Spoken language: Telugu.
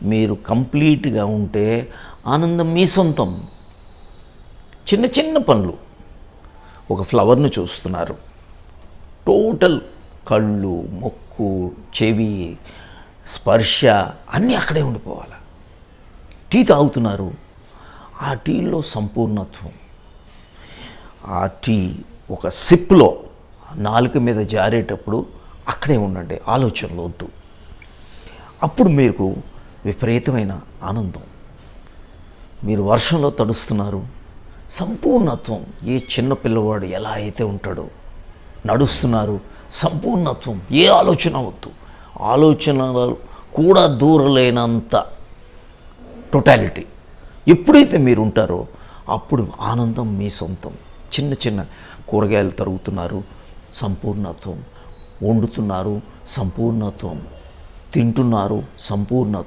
మీరు కంప్లీట్గా ఉంటే ఆనందం మీ సొంతం. చిన్న చిన్న పనులు, ఒక ఫ్లవర్ను చూస్తున్నారు, టోటల్ కళ్ళు, ముక్కు, చెవి, స్పర్శ అన్నీ అక్కడే ఉండిపోవాలి. టీ తాగుతున్నారు, ఆ టీలో సంపూర్ణత్వం. ఆ టీ ఒక సిప్లో నాలుక మీద జారేటప్పుడు అక్కడే ఉండండి, ఆలోచనలు వద్దు. అప్పుడు మీకు విపరీతమైన ఆనందం. మీరు వర్షంలో తడుస్తున్నారు, సంపూర్ణత్వం. ఏ చిన్న పిల్లవాడు ఎలా అయితే ఉంటాడో, నడుస్తున్నారు, సంపూర్ణత్వం. ఏ ఆలోచన వద్దు, ఆలోచనలు కూడా దూరలేనంత టోటాలిటీ. ఎప్పుడైతే మీరు ఉంటారో అప్పుడు ఆనందం మీ సొంతం. చిన్న చిన్న కూరగాయలు తరుగుతున్నారు, సంపూర్ణత్వం. వండుతున్నారు, సంపూర్ణత్వం. తింటున్నారు, సంపూర్ణత్వం.